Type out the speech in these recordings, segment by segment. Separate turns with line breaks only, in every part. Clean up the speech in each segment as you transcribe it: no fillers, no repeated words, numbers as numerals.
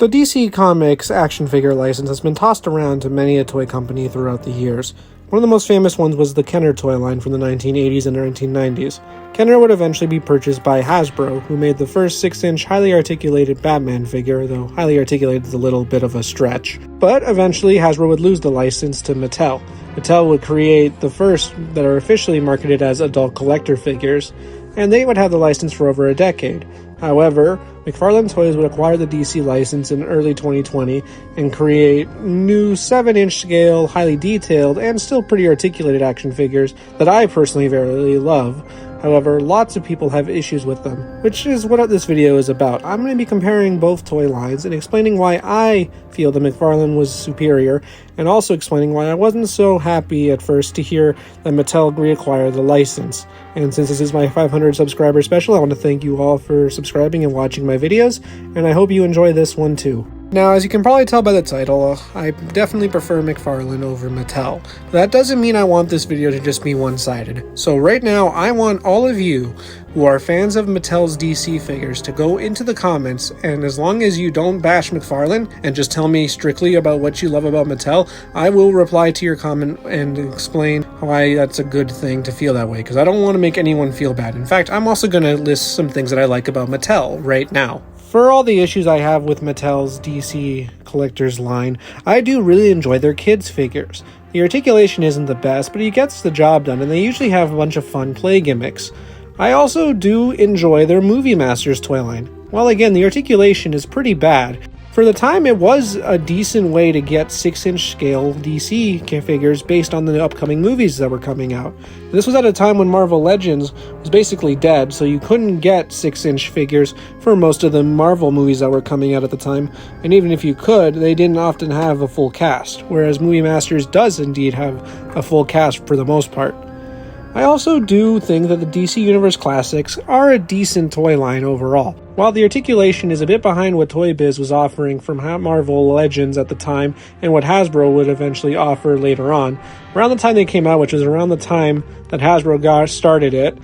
The DC Comics action figure license has been tossed around to many a toy company throughout the years. One of the most famous ones was the Kenner toy line from the 1980s and 1990s. Kenner would eventually be purchased by Hasbro, who made the first 6-inch highly articulated Batman figure, though highly articulated is a little bit of a stretch. But eventually Hasbro would lose the license to Mattel. Mattel would create the first that are officially marketed as adult collector figures, and they would have the license for over a decade. However, Mcfarlane Toys would acquire the DC license in early 2020 and create new 7-inch scale, highly detailed, and still pretty articulated action figures that I personally very love. However, lots of people have issues with them, which is what this video is about. I'm going to be comparing both toy lines and explaining why I feel that Mcfarlane was superior, and also explaining why I wasn't so happy at first to hear that Mattel reacquired the license. And since this is my 500 subscriber special, I want to thank you all for subscribing and watching my videos, and I hope you enjoy this one too. Now, as you can probably tell by the title, I definitely prefer Mcfarlane over Mattel. That doesn't mean I want this video to just be one-sided. So right now, I want all of you who are fans of Mattel's DC figures to go into the comments, and as long as you don't bash Mcfarlane and just tell me strictly about what you love about Mattel, I will reply to your comment and explain why that's a good thing to feel that way, because I don't want to make anyone feel bad. In fact, I'm also going to list some things that I like about Mattel right now. For all the issues I have with Mattel's DC collectors line, I do really enjoy their kids' figures. The articulation isn't the best, but he gets the job done, and they usually have a bunch of fun play gimmicks. I also do enjoy their Movie Masters toy line. While again, the articulation is pretty bad, for the time it was a decent way to get 6-inch scale DC figures based on the upcoming movies that were coming out. And this was at a time when Marvel Legends was basically dead, so you couldn't get 6-inch figures for most of the Marvel movies that were coming out at the time, and even if you could, they didn't often have a full cast, whereas Movie Masters does indeed have a full cast for the most part. I also do think that the DC Universe Classics are a decent toy line overall. While the articulation is a bit behind what Toy Biz was offering from Marvel Legends at the time and what Hasbro would eventually offer later on, around the time they came out, which was around the time that Hasbro started it,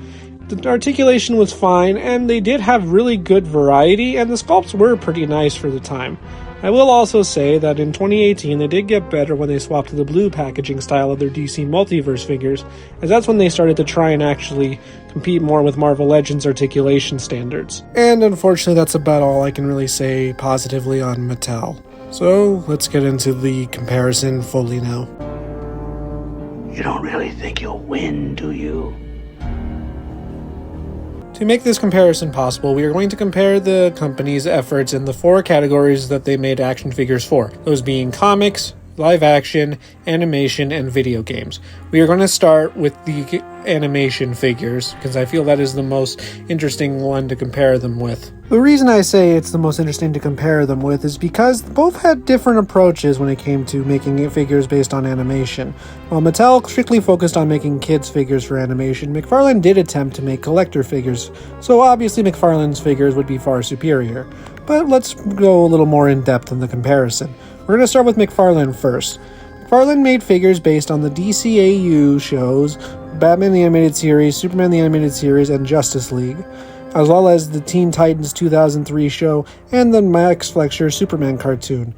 the articulation was fine, and they did have really good variety, and the sculpts were pretty nice for the time. I will also say that in 2018 they did get better when they swapped to the blue packaging style of their DC Multiverse figures, as that's when they started to try and actually compete more with Marvel Legends articulation standards. And unfortunately that's about all I can really say positively on Mattel. So let's get into the comparison fully now.
You don't really think you'll win, do you?
To make this comparison possible, we are going to compare the company's efforts in the 4 categories that they made action figures for, those being comics, live action, animation, and video games. We are going to start with the animation figures, because I feel that is the most interesting one to compare them with. The reason I say it's the most interesting to compare them with is because both had different approaches when it came to making figures based on animation. While Mattel strictly focused on making kids figures for animation, Mcfarlane did attempt to make collector figures, so obviously Mcfarlane's figures would be far superior. But let's go a little more in depth in the comparison. We're going to start with Mcfarlane first. Mcfarlane made figures based on the DCAU shows, Batman the Animated Series, Superman the Animated Series, and Justice League, as well as the Teen Titans 2003 show and the Max Fleischer Superman cartoon.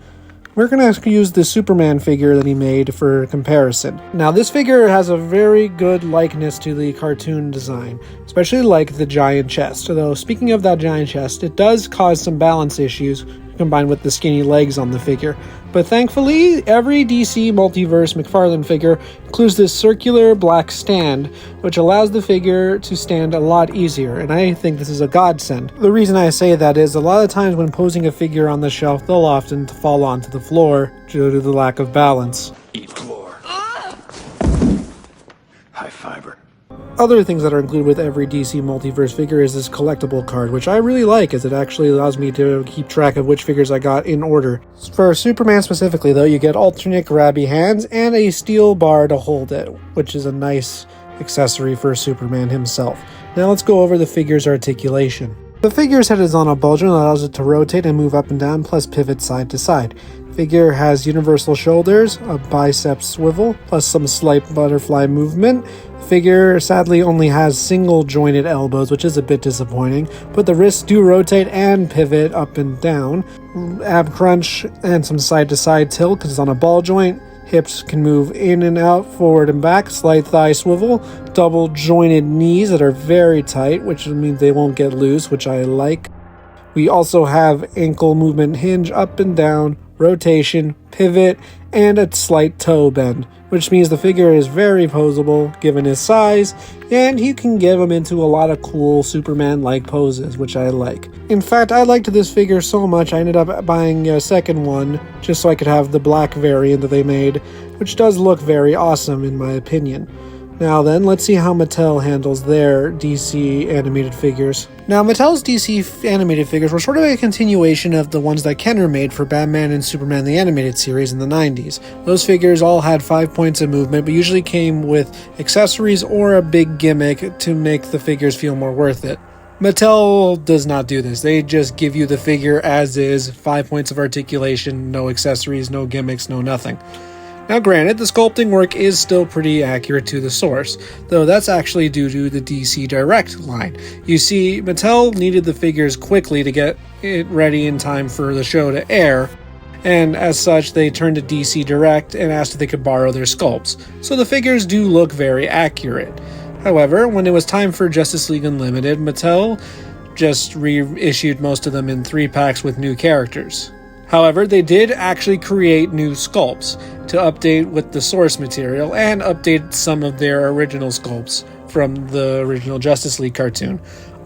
We're going to use the Superman figure that he made for comparison. Now, this figure has a very good likeness to the cartoon design, especially like the giant chest. Though, speaking of that giant chest, it does cause some balance issues combined with the skinny legs on the figure. But thankfully, every DC Multiverse Mcfarlane figure includes this circular black stand, which allows the figure to stand a lot easier, and I think this is a godsend. The reason I say that is a lot of times when posing a figure on the shelf, they'll often fall onto the floor due to the lack of balance.
Eat floor. High fiber.
Other things that are included with every DC Multiverse figure is this collectible card, which I really like as it actually allows me to keep track of which figures I got in order. For Superman specifically though, you get alternate grabby hands and a steel bar to hold it, which is a nice accessory for Superman himself. Now let's go over the figure's articulation. The figure's head is on a bulge and allows it to rotate and move up and down, plus pivot side to side. Figure has universal shoulders, a bicep swivel, plus some slight butterfly movement. Figure sadly only has single jointed elbows, which is a bit disappointing, but the wrists do rotate and pivot up and down. ab crunch and some side-to-side tilt because it's on a ball joint. Hips can move in and out, forward and back, slight thigh swivel, double jointed knees that are very tight, which means they won't get loose, which I like. We also have ankle movement hinge up and down, rotation, pivot, and a slight toe bend, which means the figure is very posable given his size, and you can give him into a lot of cool Superman-like poses, which I like. In fact, I liked this figure so much I ended up buying a second one just so I could have the black variant that they made, which does look very awesome in my opinion. Now then, let's see how Mattel handles their DC animated figures. Now, Mattel's DC animated figures were sort of a continuation of the ones that Kenner made for Batman and Superman the Animated Series in the 90s. Those figures all had 5 points of movement, but usually came with accessories or a big gimmick to make the figures feel more worth it. Mattel does not do this. They just give you the figure as is, 5 points of articulation, no accessories, no gimmicks, no nothing. Now granted, the sculpting work is still pretty accurate to the source, though that's actually due to the DC Direct line. You see, Mattel needed the figures quickly to get it ready in time for the show to air, and as such they turned to DC Direct and asked if they could borrow their sculpts, so the figures do look very accurate. However, when it was time for Justice League Unlimited, Mattel just reissued most of them in 3-packs with new characters. However, they did actually create new sculpts to update with the source material and update some of their original sculpts from the original Justice League cartoon.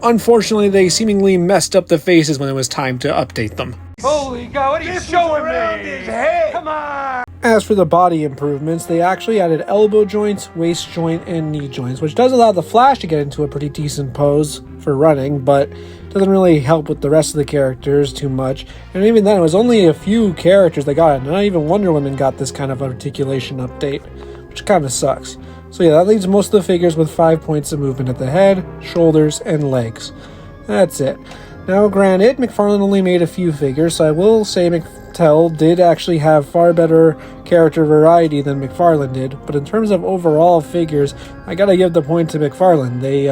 Unfortunately, they seemingly messed up the faces when it was time to update them.
Holy God, what are you showing me? His head. Come on!
As for the body improvements, they actually added elbow joints, waist joint, and knee joints, which does allow the Flash to get into a pretty decent pose for running, but doesn't really help with the rest of the characters too much. And even then, it was only a few characters that got it. Not even Wonder Woman got this kind of articulation update, which kind of sucks. So yeah, that leaves most of the figures with 5 points of movement at the head, shoulders, and legs. That's it. Now granted, Mcfarlane only made a few figures, so I will say Mattel did actually have far better character variety than Mcfarlane did, but in terms of overall figures, I gotta give the point to Mcfarlane. They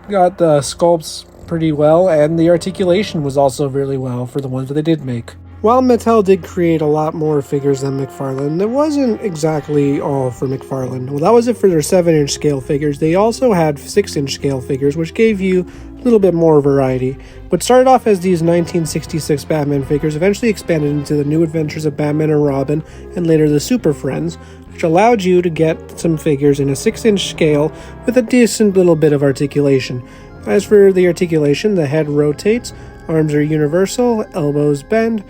got the sculpts pretty well, and the articulation was also really well for the ones that they did make. While Mattel did create a lot more figures than Mcfarlane, it wasn't exactly all for Mcfarlane. Well, that was it for their 7-inch scale figures. They also had 6-inch scale figures, which gave you a little bit more variety. What started off as these 1966 Batman figures eventually expanded into the New Adventures of Batman and Robin, and later the Super Friends, which allowed you to get some figures in a 6-inch scale with a decent little bit of articulation. As for the articulation, the head rotates, arms are universal, elbows bend,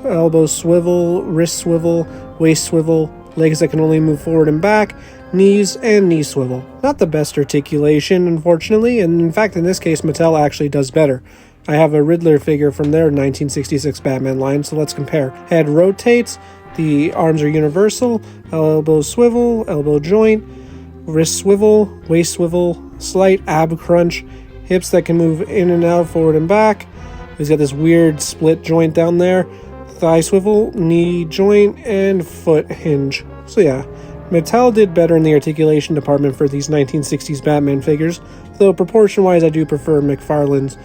elbows swivel, wrist swivel, waist swivel, legs that can only move forward and back, knees, and knee swivel. Not the best articulation, unfortunately, and in fact in this case Mattel actually does better. I have a Riddler figure from their 1966 Batman line, so let's compare. Head rotates, the arms are universal, elbows swivel, elbow joint, wrist swivel, waist swivel, slight ab crunch, hips that can move in and out, forward and back. He's got this weird split joint down there, thigh swivel, knee joint, and foot hinge. So yeah, Mattel did better in the articulation department for these 1960s Batman figures, though proportion-wise I do prefer Mcfarlane's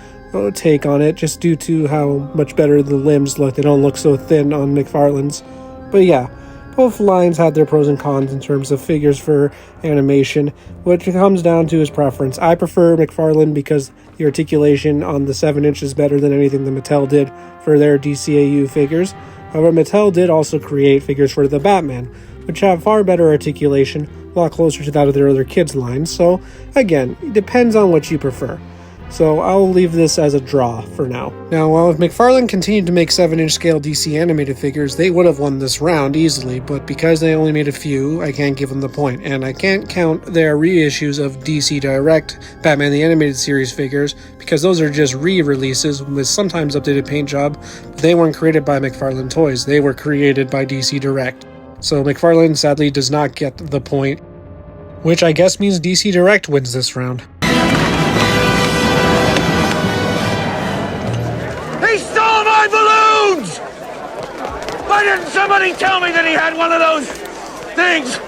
take on it, just due to how much better the limbs look. They don't look so thin on Mcfarlane's. But yeah, both lines had their pros and cons in terms of figures for animation, which comes down to his preference. I prefer Mcfarlane because the articulation on the 7-inch is better than anything that Mattel did for their DCAU figures. However, Mattel did also create figures for the Batman, which have far better articulation, a lot closer to that of their other kids' lines, so again, it depends on what you prefer. So I'll leave this as a draw for now. Now, while if Mcfarlane continued to make 7-inch scale DC animated figures, they would have won this round easily, but because they only made a few, I can't give them the point, and I can't count their reissues of DC Direct Batman the Animated Series figures, because those are just re-releases with sometimes updated paint job. They weren't created by Mcfarlane Toys, they were created by DC Direct. So Mcfarlane sadly does not get the point, which I guess means DC Direct wins this round.
He stole my balloons! Why didn't somebody tell me that he had one of those things?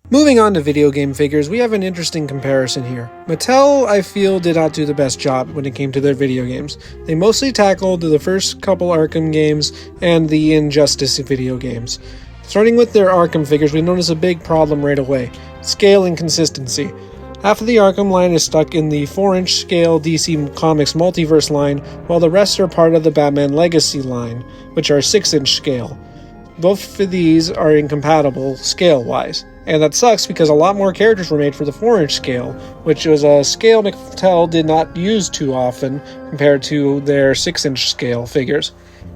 Moving on to video game figures, we have an interesting comparison here. Mattel, I feel, did not do the best job when it came to their video games. They mostly tackled the first couple Arkham games and the Injustice video games. Starting with their Arkham figures, we notice a big problem right away: scale and consistency. Half of the Arkham line is stuck in the 4-inch scale DC Comics Multiverse line, while the rest are part of the Batman Legacy line, which are 6-inch scale. Both of these are incompatible scale-wise. And that sucks because a lot more characters were made for the 4-inch scale, which was a scale Mattel did not use too often compared to their 6-inch scale figures.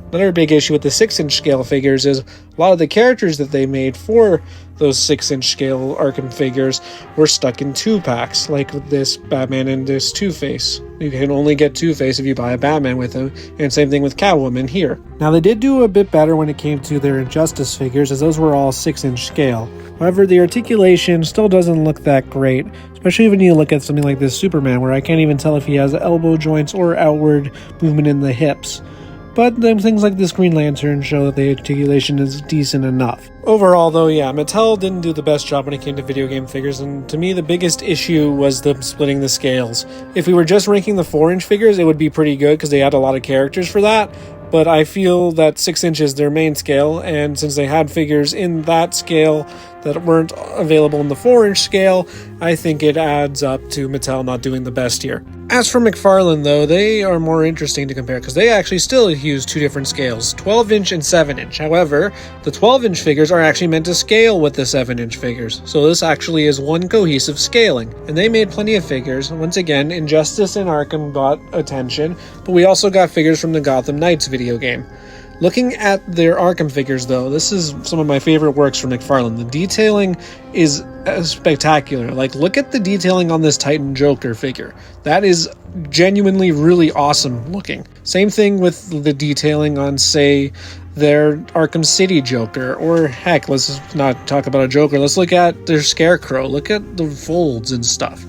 Another big issue with the 6-inch scale figures is a lot of the characters that they made for those 6-inch scale Arkham figures were stuck in 2-packs, like this Batman and this Two-Face. You can only get Two-Face if you buy a Batman with him, and same thing with Catwoman here. Now, they did do a bit better when it came to their Injustice figures, as those were all 6-inch scale. However, the articulation still doesn't look that great, especially when you look at something like this Superman, where I can't even tell if he has elbow joints or outward movement in the hips. But then things like this Green Lantern show that the articulation is decent enough. Overall, though, yeah, Mattel didn't do the best job when it came to video game figures, and to me the biggest issue was them splitting the scales. If we were just ranking the 4-inch figures, it would be pretty good because they had a lot of characters for that, but I feel that 6 inches is their main scale, and since they had figures in that scale that weren't available in the 4-inch scale, I think it adds up to Mattel not doing the best here. As for Mcfarlane, though, they are more interesting to compare because they actually still use two different scales, 12-inch and 7-inch. However, the 12-inch figures are actually meant to scale with the 7-inch figures, so this actually is one cohesive scaling. And they made plenty of figures. Once again, Injustice and Arkham got attention, but we also got figures from the Gotham Knights video game. Looking at their Arkham figures, though, this is some of my favorite works from Mcfarlane. The detailing is spectacular. Like, look at the detailing on this Titan Joker figure. That is genuinely really awesome looking. Same thing with the detailing on, say, their Arkham City Joker, or heck, let's not talk about a Joker. Let's look at their Scarecrow. Look at the folds and stuff.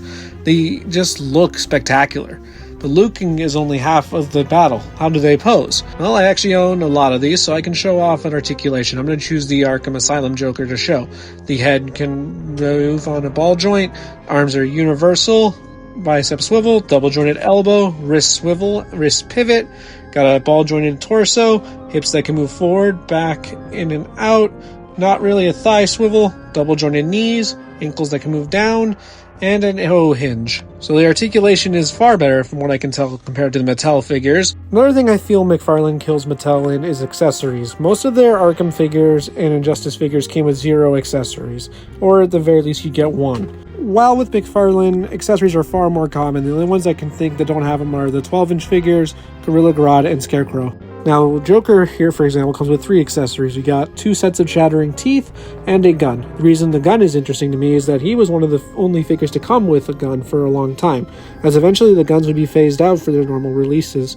They just look spectacular. But looking is only half of the battle. How do they pose? Well, I actually own a lot of these, so I can show off an articulation. I'm going to choose the Arkham Asylum Joker to show. The head can move on a ball joint, arms are universal, bicep swivel, double jointed elbow, wrist swivel, wrist pivot, got a ball jointed torso, hips that can move forward, back, in and out, not really a thigh swivel, double jointed knees, ankles that can move down, and an O hinge. So the articulation is far better from what I can tell compared to the Mattel figures. Another thing I feel Mcfarlane kills Mattel in is accessories. Most of their Arkham figures and Injustice figures came with 0 accessories, or at the very least you get 1. While with Mcfarlane, accessories are far more common. The only ones I can think that don't have them are the 12-inch figures, Gorilla Grodd, and Scarecrow. Now, Joker here, for example, comes with 3 accessories. We got 2 sets of shattering teeth and a gun. The reason the gun is interesting to me is that he was one of the only figures to come with a gun for a long time, as eventually the guns would be phased out for their normal releases,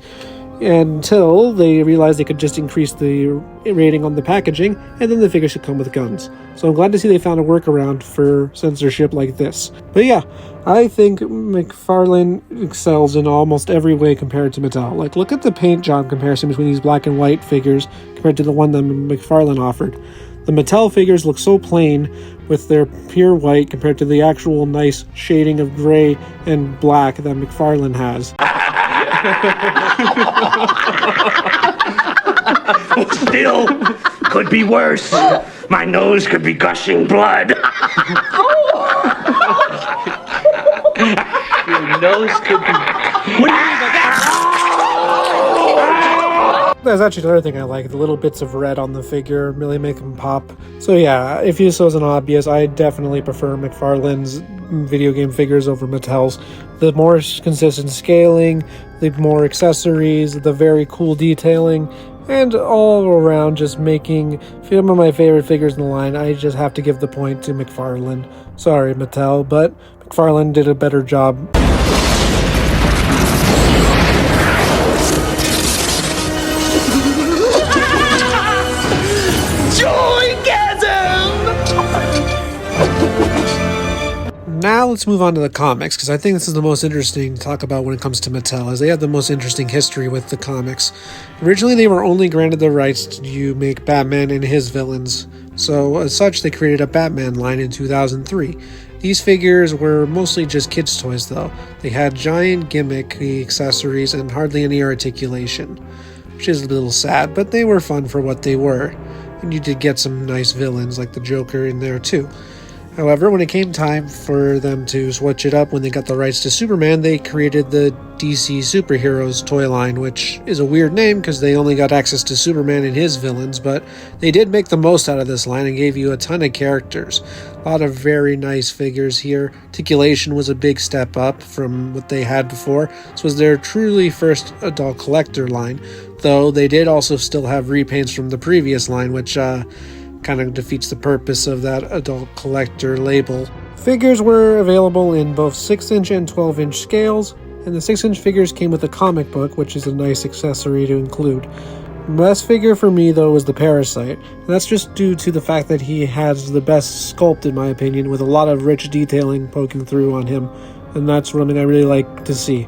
until they realized they could just increase the rating on the packaging, and then the figures should come with guns. So I'm glad to see they found a workaround for censorship like this. But yeah, I think Mcfarlane excels in almost every way compared to Mattel. Like, look at the paint job comparison between these black and white figures compared to the one that Mcfarlane offered. The Mattel figures look so plain with their pure white compared to the actual nice shading of gray and black that Mcfarlane has.
Still, could be worse. My nose could be gushing blood.
Your nose could be... What do you mean by that?
That's actually another thing I like. The little bits of red on the figure really make them pop. So yeah, if this wasn't obvious, I definitely prefer Mcfarlane's video game figures over Mattel's. The more consistent scaling, the more accessories, the very cool detailing, and all around just making some of my favorite figures in the line. I just have to give the point to Mcfarlane. Sorry, Mattel, but Mcfarlane did a better job. Now let's move on to the comics, because I think this is the most interesting to talk about when it comes to Mattel, as they have the most interesting history with the comics. Originally, they were only granted the rights to make Batman and his villains, So as such, they created a Batman line in 2003. These figures were mostly just kids' toys though. They had giant gimmicky accessories and hardly any articulation, which is a little sad, but they were fun for what they were. And you did get some nice villains like the Joker in there too. However, when it came time for them to switch it up when they got the rights to Superman, they created the DC Superheroes toy line, which is a weird name because they only got access to Superman and his villains, but they did make the most out of this line and gave you a ton of characters. A lot of very nice figures here. Articulation was a big step up from what they had before. This was their truly first adult collector line, though they did also still have repaints from the previous line, which kind of defeats the purpose of that adult collector label. Figures were available in both 6-inch and 12-inch scales, and the 6-inch figures came with a comic book, which is a nice accessory to include. The best figure for me, though, was the Parasite, and that's just due to the fact that he has the best sculpt, in my opinion, with a lot of rich detailing poking through on him, and that's something I really like to see.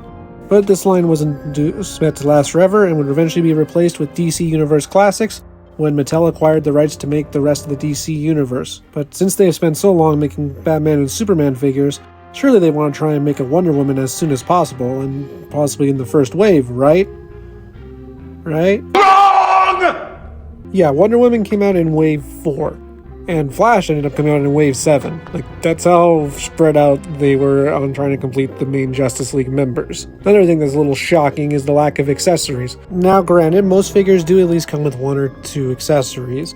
But this line wasn't meant to last forever and would eventually be replaced with DC Universe Classics, when Mattel acquired the rights to make the rest of the DC universe. But since they have spent so long making Batman and Superman figures, surely they want to try and make a Wonder Woman as soon as possible, and possibly in the first wave, right? Right?
Wrong!
Yeah, Wonder Woman came out in Wave 4, and Flash ended up coming out in Wave 7. That's how spread out they were on trying to complete the main Justice League members. Another thing that's a little shocking is the lack of accessories. Now granted, most figures do at least come with 1 or 2 accessories.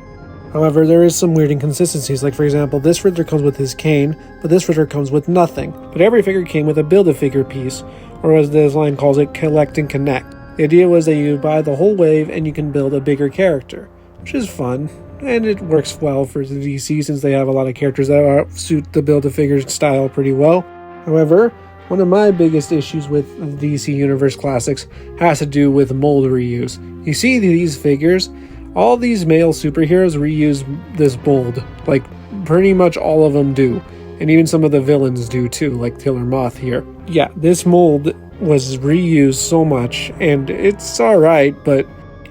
However, there is some weird inconsistencies, like for example, this Riddler comes with his cane, but this Riddler comes with nothing. But every figure came with a Build-A-Figure piece, or as this line calls it, collect and connect. The idea was that you buy the whole wave and you can build a bigger character, which is fun. And it works well for the DC since they have a lot of characters that suit the Build-A-Figure style pretty well. However, one of my biggest issues with DC Universe Classics has to do with mold reuse. You see these figures, all these male superheroes reuse this mold. Like, pretty much all of them do. And even some of the villains do too, like Killer Moth here. Yeah, this mold was reused so much, and it's alright, but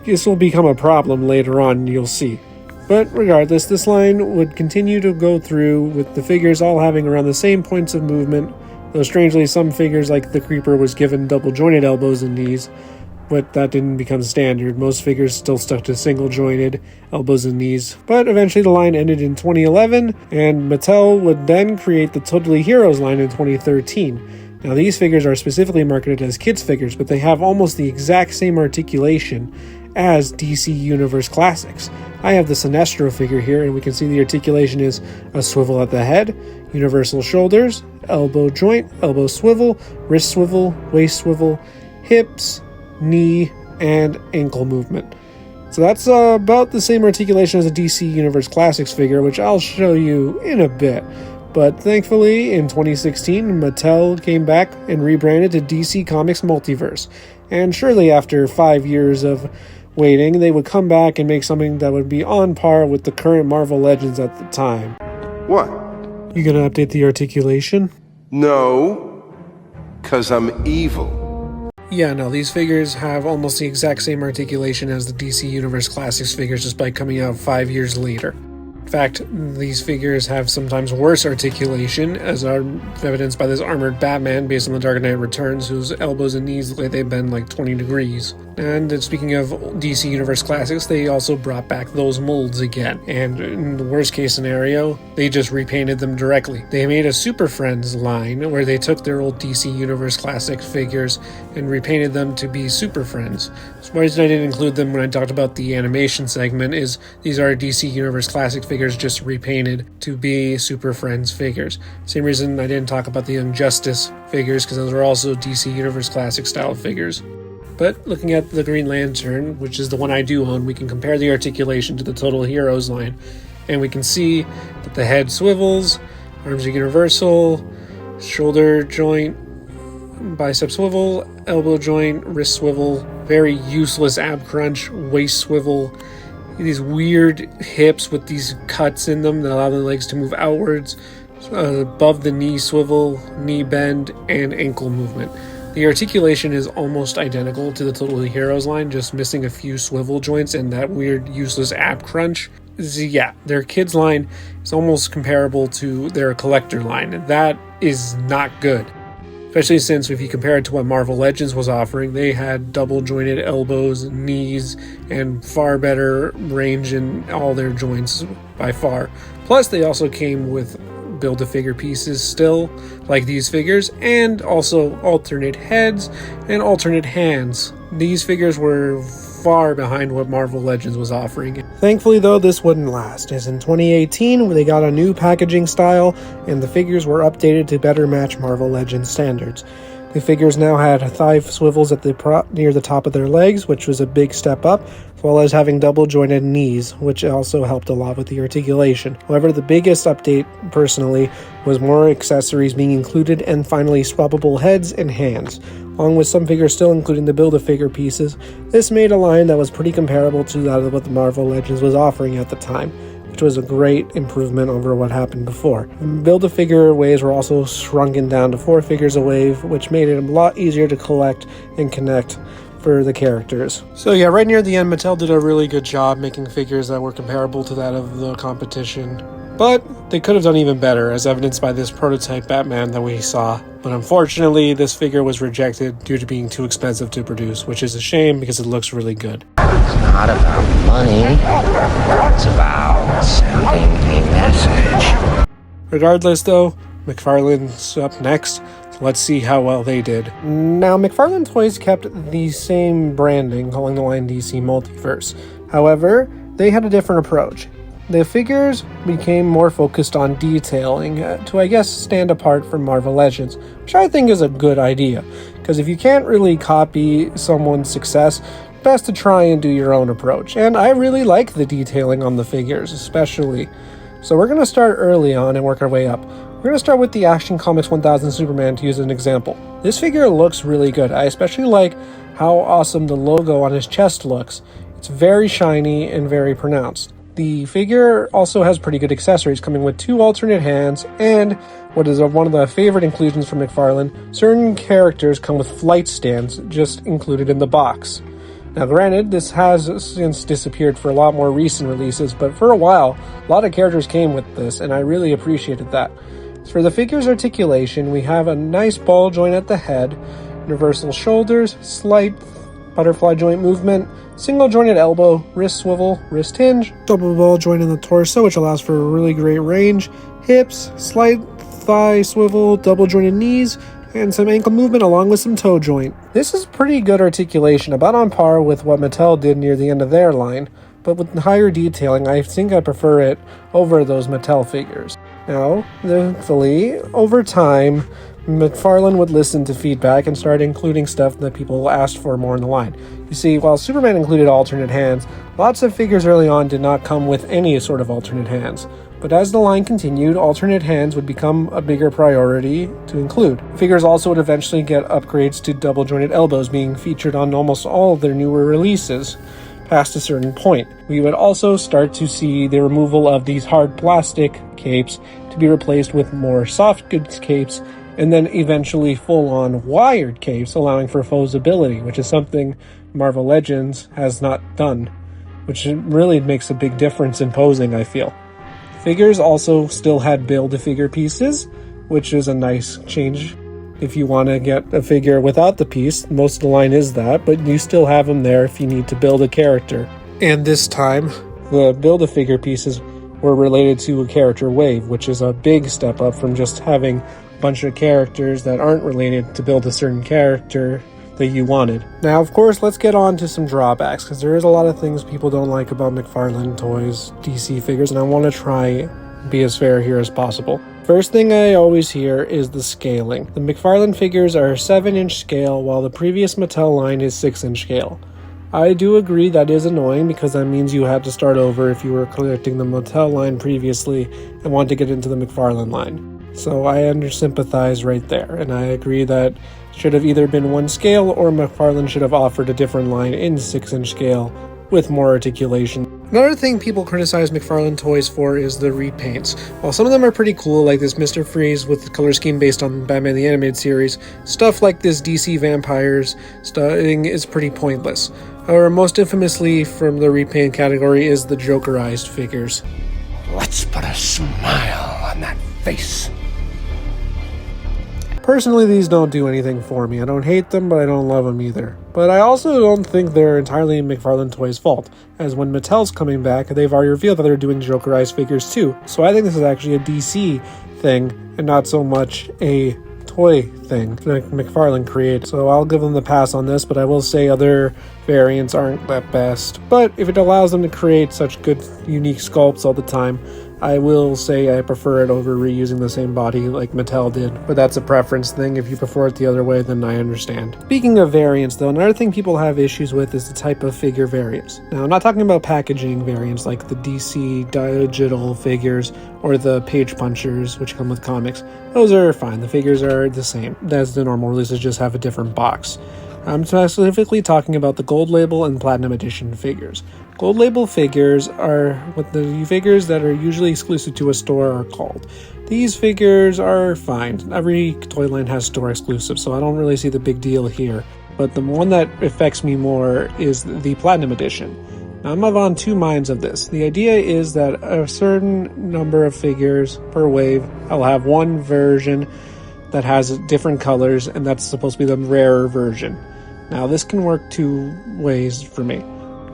this will become a problem later on, you'll see. But regardless, this line would continue to go through with the figures all having around the same points of movement, though strangely some figures like the Creeper was given double jointed elbows and knees, but that didn't become standard. Most figures still stuck to single jointed elbows and knees. But eventually the line ended in 2011, and Mattel would then create the Totally Heroes line in 2013. Now these figures are specifically marketed as kids figures, but they have almost the exact same articulation as DC Universe Classics. I have the Sinestro figure here, and we can see the articulation is a swivel at the head, universal shoulders, elbow joint, elbow swivel, wrist swivel, waist swivel, hips, knee, and ankle movement. So that's about the same articulation as a DC Universe Classics figure, which I'll show you in a bit. But thankfully, in 2016, Mattel came back and rebranded to DC Comics Multiverse. And surely after 5 years of waiting, they would come back and make something that would be on par with the current Marvel Legends at the time.
What?
You gonna update the articulation?
No, 'cause I'm evil.
Yeah, no, these figures have almost the exact same articulation as the DC Universe Classics figures, just by coming out 5 years later. In fact, these figures have sometimes worse articulation, as are evidenced by this armored Batman based on The Dark Knight Returns, whose elbows and knees look like they've been like 20 degrees. And speaking of DC Universe Classics, they also brought back those molds again. And in the worst case scenario, they just repainted them directly. They made a Super Friends line where they took their old DC Universe Classics figures and repainted them to be Super Friends. So the reason I didn't include them when I talked about the animation segment is these are DC Universe Classic figures just repainted to be Super Friends figures. Same reason I didn't talk about the Young Justice figures, because those are also DC Universe Classic style figures. But looking at the Green Lantern, which is the one I do own, we can compare the articulation to the Total Heroes line, and we can see that the head swivels, arms are universal, shoulder joint, bicep swivel, elbow joint, wrist swivel, very useless ab crunch, waist swivel, these weird hips with these cuts in them that allow the legs to move outwards, above the knee swivel, knee bend, and ankle movement. The articulation is almost identical to the Total Heroes line, just missing a few swivel joints and that weird useless ab crunch. yeah, their kids line is almost comparable to their collector line, and that is not good. Especially since if you compare it to what Marvel Legends was offering, they had double jointed elbows, knees, and far better range in all their joints by far. Plus, they also came with build-a-figure pieces still, like these figures, and also alternate heads and alternate hands. These figures were far behind what Marvel Legends was offering. Thankfully, though, this wouldn't last, as in 2018 they got a new packaging style and the figures were updated to better match Marvel Legends standards. The figures now had thigh swivels at near the top of their legs, which was a big step up, as well as having double jointed knees, which also helped a lot with the articulation. However, the biggest update, personally, was more accessories being included and finally swappable heads and hands. Along with some figures still including the Build-A-Figure pieces, this made a line that was pretty comparable to that of what the Marvel Legends was offering at the time, which was a great improvement over what happened before. Build-A-Figure waves were also shrunken down to 4 figures a wave, which made it a lot easier to collect and connect for the characters. So yeah, right near the end, Mattel did a really good job making figures that were comparable to that of the competition. But they could have done even better, as evidenced by this prototype Batman that we saw. But unfortunately, this figure was rejected due to being too expensive to produce, which is a shame because it looks really good.
It's not about money. It's about sending a message.
Regardless, though, Mcfarlane's up next. So let's see how well they did. Now, Mcfarlane Toys kept the same branding, calling the line DC Multiverse. However, they had a different approach. The figures became more focused on detailing to, I guess, stand apart from Marvel Legends, which I think is a good idea, because if you can't really copy someone's success, best to try and do your own approach. And I really like the detailing on the figures, especially. So we're going to start early on and work our way up. We're going to start with the Action Comics 1000 Superman to use as an example. This figure looks really good. I especially like how awesome the logo on his chest looks. It's very shiny and very pronounced. The figure also has pretty good accessories, coming with 2 alternate hands, and what is one of the favorite inclusions from Mcfarlane, certain characters come with flight stands just included in the box. Now granted, this has since disappeared for a lot more recent releases, but for a while, a lot of characters came with this, and I really appreciated that. As for the figure's articulation, we have a nice ball joint at the head, universal shoulders, slight butterfly joint movement, single jointed elbow, wrist swivel, wrist hinge, double ball joint in the torso, which allows for a really great range, hips, slight thigh swivel, double jointed knees, and some ankle movement along with some toe joint. This is pretty good articulation, about on par with what Mattel did near the end of their line, but with higher detailing, I think I prefer it over those Mattel figures. Now, thankfully, over time, Mcfarlane would listen to feedback and start including stuff that people asked for more in the line. You see, while Superman included alternate hands, lots of figures early on did not come with any sort of alternate hands. But as the line continued, alternate hands would become a bigger priority to include. Figures also would eventually get upgrades to double jointed elbows being featured on almost all of their newer releases. Past a certain point, we would also start to see the removal of these hard plastic capes to be replaced with more soft goods capes, and then eventually full-on wired capes, allowing for posability, which is something Marvel Legends has not done, which really makes a big difference in posing, I feel. Figures also still had Build-A-Figure pieces, which is a nice change. If you want to get a figure without the piece, most of the line is that, but you still have them there if you need to build a character. And this time, the Build-A-Figure pieces were related to a character wave, which is a big step up from just having a bunch of characters that aren't related to build a certain character that you wanted. Now, of course, let's get on to some drawbacks, because there is a lot of things people don't like about Mcfarlane Toys DC figures, and I want to try and be as fair here as possible. First thing I always hear is the scaling. The Mcfarlane figures are 7-inch scale, while the previous Mattel line is 6-inch scale. I do agree that is annoying, because that means you had to start over if you were collecting the Mattel line previously and want to get into the Mcfarlane line. So I sympathize right there, and I agree that it should have either been 1 scale or Mcfarlane should have offered a different line in 6-inch scale with more articulation. Another thing people criticize McFarlane toys for is the repaints. While some of them are pretty cool, like this Mr. Freeze with the color scheme based on Batman the Animated Series, stuff like this DC Vampires stuffing is pretty pointless. However, most infamously from the repaint category is the Jokerized figures.
Let's put a smile on that face.
Personally, these don't do anything for me. I don't hate them, but I don't love them either. But I also don't think they're entirely McFarlane Toys' fault, as when Mattel's coming back, they've already revealed that they're doing Jokerized figures too. So I think this is actually a DC thing, and not so much a toy thing that McFarlane created. So I'll give them the pass on this, but I will say other variants aren't that best. But if it allows them to create such good, unique sculpts all the time, I will say I prefer it over reusing the same body like Mattel did, but that's a preference thing. If you prefer it the other way, then I understand. Speaking of variants though, another thing people have issues with is the type of figure variants. Now, I'm not talking about packaging variants like the DC digital figures or the page punchers, which come with comics. Those are fine, the figures are the same as the normal releases, just have a different box. I'm specifically talking about the Gold Label and Platinum Edition figures. Gold Label figures are what the figures that are usually exclusive to a store are called. These figures are fine. Every toy line has store exclusives, so I don't really see the big deal here. But the one that affects me more is the Platinum Edition. Now, I'm of two minds of this. The idea is that a certain number of figures per wave, I'll have one version that has different colors, and that's supposed to be the rarer version. Now, this can work two ways for me.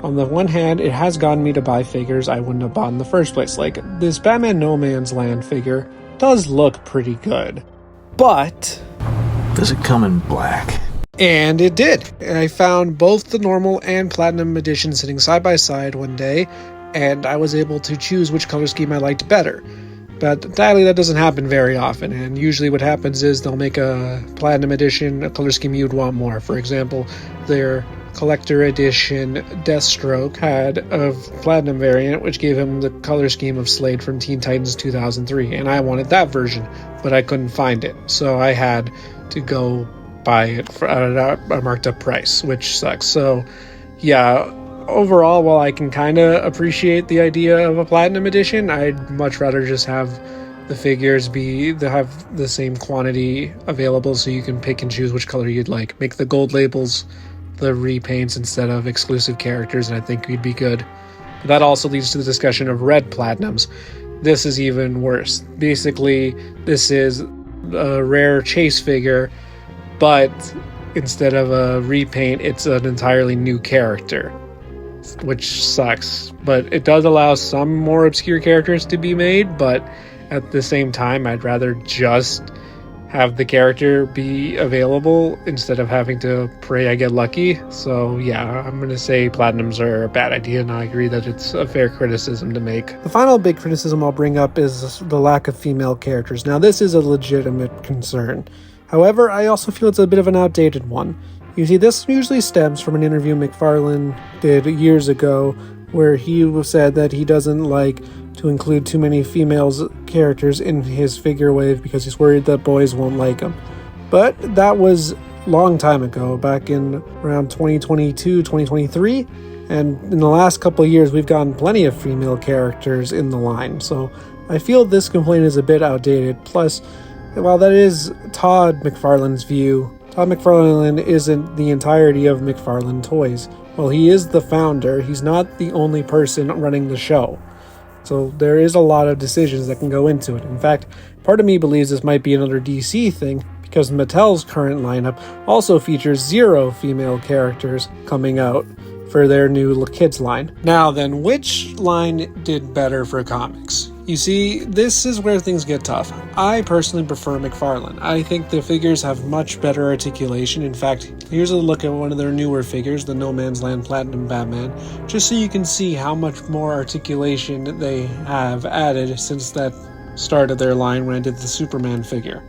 On the one hand, it has gotten me to buy figures I wouldn't have bought in the first place. Like, this Batman No Man's Land figure does look pretty good. But
does it come in black?
And it did. I found both the normal and Platinum Edition sitting side by side one day, and I was able to choose which color scheme I liked better. But sadly, that doesn't happen very often, and usually what happens is they'll make a Platinum Edition a color scheme you'd want more. For example, their Collector Edition Deathstroke had a Platinum variant, which gave him the color scheme of Slade from Teen Titans 2003, and I wanted that version, but I couldn't find it, so I had to go buy it for a marked up price, which sucks. So, yeah, overall, while I can kind of appreciate the idea of a Platinum Edition, I'd much rather just have the figures have the same quantity available so you can pick and choose which color you'd like. Make the gold labels the repaints instead of exclusive characters, and I think you'd be good. But that also leads to the discussion of red Platinums. This is even worse. Basically, this is a rare chase figure, but instead of a repaint, it's an entirely new character, which sucks. But it does allow some more obscure characters to be made, but at the same time, I'd rather just have the character be available instead of having to pray I get lucky. So yeah, I'm going to say Platinums are a bad idea, and I agree that it's a fair criticism to make. The final big criticism I'll bring up is the lack of female characters. Now, this is a legitimate concern. However, I also feel it's a bit of an outdated one. You see, this usually stems from an interview Mcfarlane did years ago where he said that he doesn't like to include too many females characters in his figure wave because he's worried that boys won't like them. But that was a long time ago, back in around 2022, 2023, and in the last couple of years we've gotten plenty of female characters in the line, so I feel this complaint is a bit outdated. Plus, while that is Todd McFarlane's view, Todd McFarlane isn't the entirety of McFarlane Toys. While he is the founder, he's not the only person running the show. So there is a lot of decisions that can go into it. In fact, part of me believes this might be another DC thing, because Mattel's current lineup also features 0 female characters coming out for their new kids line. Now then, which line did better for comics? You see, this is where things get tough. I personally prefer McFarlane. I think the figures have much better articulation. In fact, here's a look at one of their newer figures, the No Man's Land Platinum Batman, just so you can see how much more articulation they have added since that start of their line when I did the Superman figure.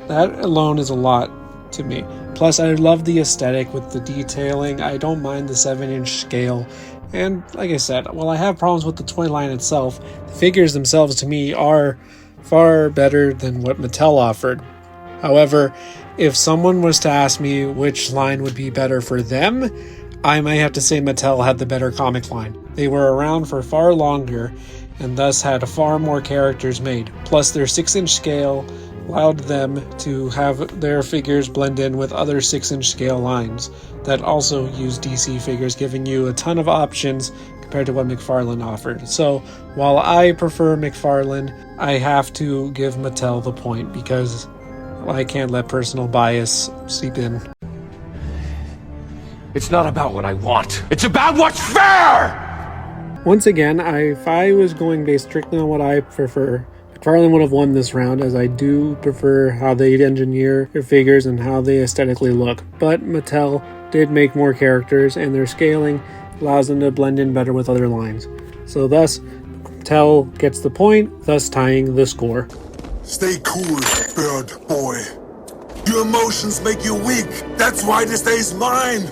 That alone is a lot to me. Plus, I love the aesthetic with the detailing. I don't mind the 7-inch scale. And like I said, while I have problems with the toy line itself, the figures themselves to me are far better than what Mattel offered. However, if someone was to ask me which line would be better for them, I might have to say Mattel had the better comic line. They were around for far longer and thus had far more characters made. Plus their 6-inch scale allowed them to have their figures blend in with other 6-inch scale lines that also use DC figures, giving you a ton of options compared to what Mcfarlane offered. So while I prefer Mcfarlane, I have to give Mattel the point because I can't let personal bias seep in.
It's not about what I want. It's about what's fair!
Once again, if I was going based strictly on what I prefer, McFarlane would have won this round, as I do prefer how they engineer their figures and how they aesthetically look. But Mattel did make more characters, and their scaling allows them to blend in better with other lines. So thus, Mattel gets the point, thus tying the score.
Stay cool, bird boy. Your emotions make you weak. That's why this day's mine.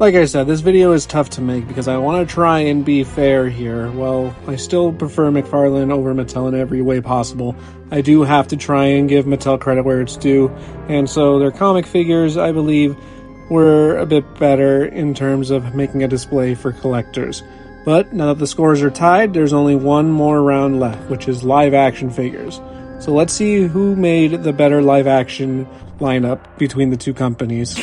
Like I said, this video is tough to make because I want to try and be fair here. While I still prefer McFarlane over Mattel in every way possible, I do have to try and give Mattel credit where it's due. And so their comic figures, I believe, were a bit better in terms of making a display for collectors. But now that the scores are tied, there's only one more round left, which is live action figures. So let's see who made the better live action lineup between the two companies.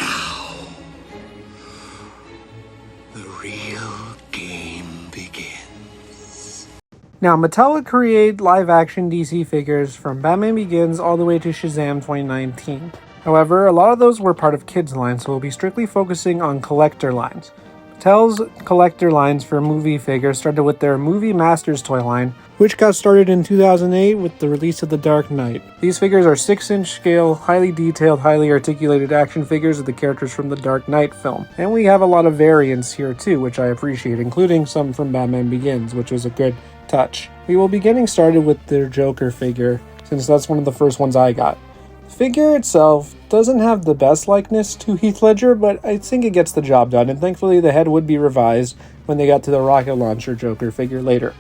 Now, Mattel would create live-action DC figures from Batman Begins all the way to Shazam 2019. However, a lot of those were part of kids' lines, so we'll be strictly focusing on collector lines. Mattel's collector lines for movie figures started with their Movie Masters toy line, which got started in 2008 with the release of The Dark Knight. These figures are 6-inch scale, highly detailed, highly articulated action figures of the characters from the Dark Knight film. And we have a lot of variants here too, which I appreciate, including some from Batman Begins, which was a good touch. We will be getting started with their Joker figure, since that's one of the first ones I got. The figure itself doesn't have the best likeness to Heath Ledger, but I think it gets the job done, and thankfully the head would be revised when they got to the rocket launcher Joker figure later.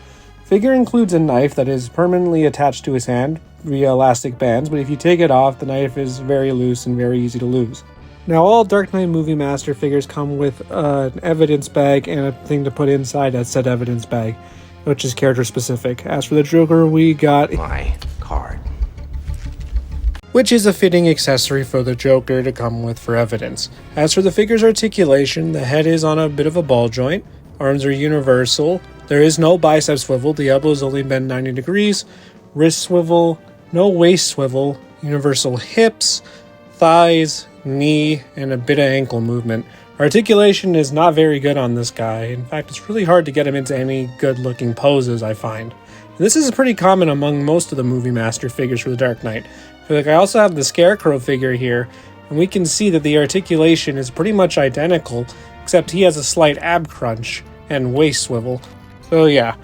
The figure includes a knife that is permanently attached to his hand via elastic bands, but if you take it off, the knife is very loose and very easy to lose. Now, all Dark Knight Movie Master figures come with an evidence bag and a thing to put inside that said evidence bag, which is character specific. As for the Joker, we got
My card.
which is a fitting accessory for the Joker to come with for evidence. As for the figure's articulation, the head is on a bit of a ball joint, arms are universal, there is no bicep swivel, the elbows only bend 90 degrees, wrist swivel, no waist swivel, universal hips, thighs, knee, and a bit of ankle movement. Articulation is not very good on this guy. In fact, it's really hard to get him into any good-looking poses, I find. And this is pretty common among most of the Movie Master figures for the Dark Knight. I also have the Scarecrow figure here, and we can see that the articulation is pretty much identical, except he has a slight ab crunch and waist swivel. So yeah,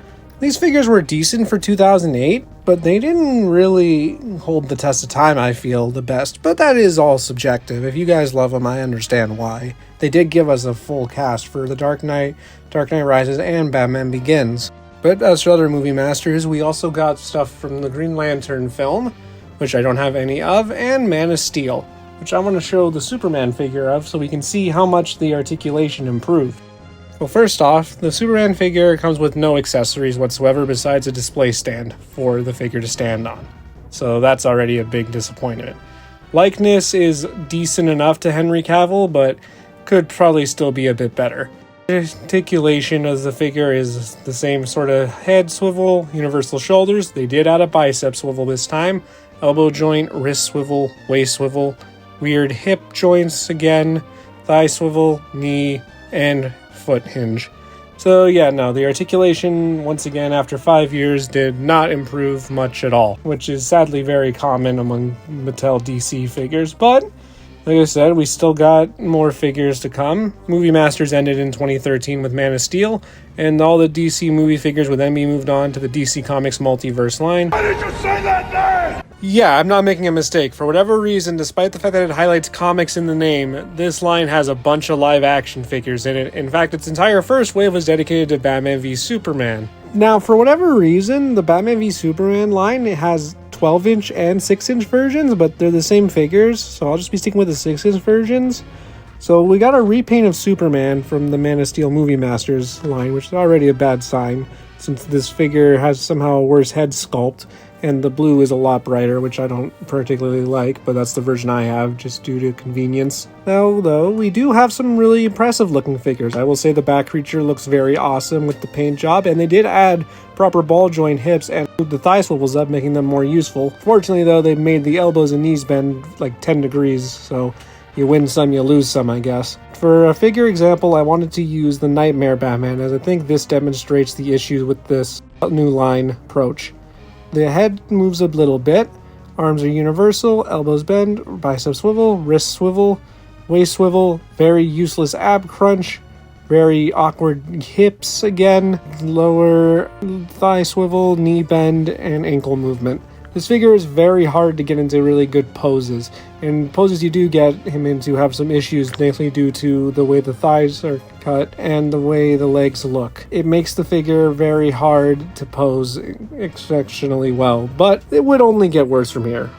these figures were decent for 2008, but they didn't really hold the test of time, I feel, the best. But that is all subjective. If you guys love them, I understand why. They did give us a full cast for the Dark Knight, Dark Knight Rises, and Batman Begins. But as for other Movie Masters, we also got stuff from the Green Lantern film, which I don't have any of, and Man of Steel, which I want to show the Superman figure of so we can see how much the articulation improved. Well, first off, the Superman figure comes with no accessories whatsoever besides a display stand for the figure to stand on. So that's already a big disappointment. Likeness is decent enough to Henry Cavill, but could probably still be a bit better. The articulation of the figure is the same sort of head swivel, universal shoulders. They did add a bicep swivel this time. Elbow joint, wrist swivel, waist swivel, weird hip joints again, thigh swivel, knee, and foot hinge. So yeah, no, the articulation, once again, after 5 years, did not improve much at all, which is sadly very common among Mattel DC figures, but like I said, we still got more figures to come. Movie Masters ended in 2013 with Man of Steel, and all the DC movie figures would then be moved on to the DC Comics Multiverse line.
Why did you say that name?
Yeah, I'm not making a mistake. For whatever reason, despite the fact that it highlights comics in the name, this line has a bunch of live action figures in it. In fact, its entire first wave was dedicated to Batman v Superman. Now, for whatever reason, the Batman v Superman line has 12-inch and 6-inch versions, but they're the same figures, so I'll just be sticking with the 6-inch versions. So we got a repaint of Superman from the Man of Steel Movie Masters line, which is already a bad sign, since this figure has somehow a worse head sculpt, and the blue is a lot brighter, which I don't particularly like, but that's the version I have, just due to convenience. Now, though, we do have some really impressive looking figures. I will say the Bat Creature looks very awesome with the paint job, and they did add proper ball joint hips and the thigh swivels up, making them more useful. Fortunately, though, they made the elbows and knees bend like 10 degrees, so you win some, you lose some, I guess. For a figure example, I wanted to use the Nightmare Batman, as I think this demonstrates the issues with this new line approach. The head moves a little bit, arms are universal, elbows bend, biceps swivel, wrist swivel, waist swivel, very useless ab crunch, very awkward hips again, lower thigh swivel, knee bend, and ankle movement. This figure is very hard to get into really good poses, and poses you do get him into have some issues, mainly due to the way the thighs are cut and the way the legs look. It makes the figure very hard to pose exceptionally well, but it would only get worse from here.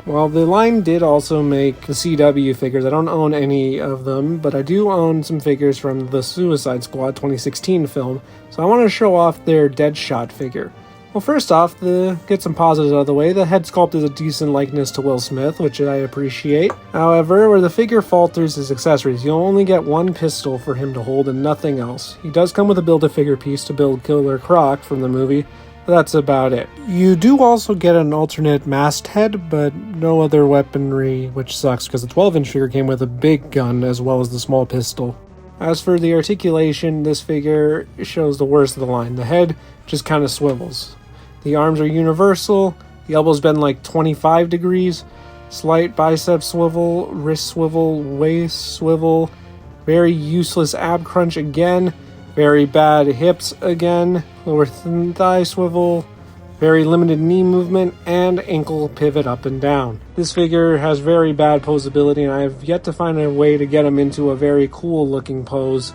Well, the line did also make the CW figures. I don't own any of them, but I do own some figures from the Suicide Squad 2016 film, so I want to show off their Deadshot figure. Well, first off, get some positives out of the way, the head sculpt is a decent likeness to Will Smith, which I appreciate. However, where the figure falters is accessories. You'll only get one pistol for him to hold and nothing else. He does come with a Build-A-Figure piece to build Killer Croc from the movie, but that's about it. You do also get an alternate masthead, but no other weaponry, which sucks because the 12-inch figure came with a big gun as well as the small pistol. As for the articulation, this figure shows the worst of the line. The head just kind of swivels. The arms are universal, the elbows bend like 25 degrees, slight bicep swivel, wrist swivel, waist swivel, very useless ab crunch again, very bad hips again, lower thigh swivel, very limited knee movement, and ankle pivot up and down. This figure has very bad posability, and I have yet to find a way to get him into a very cool looking pose,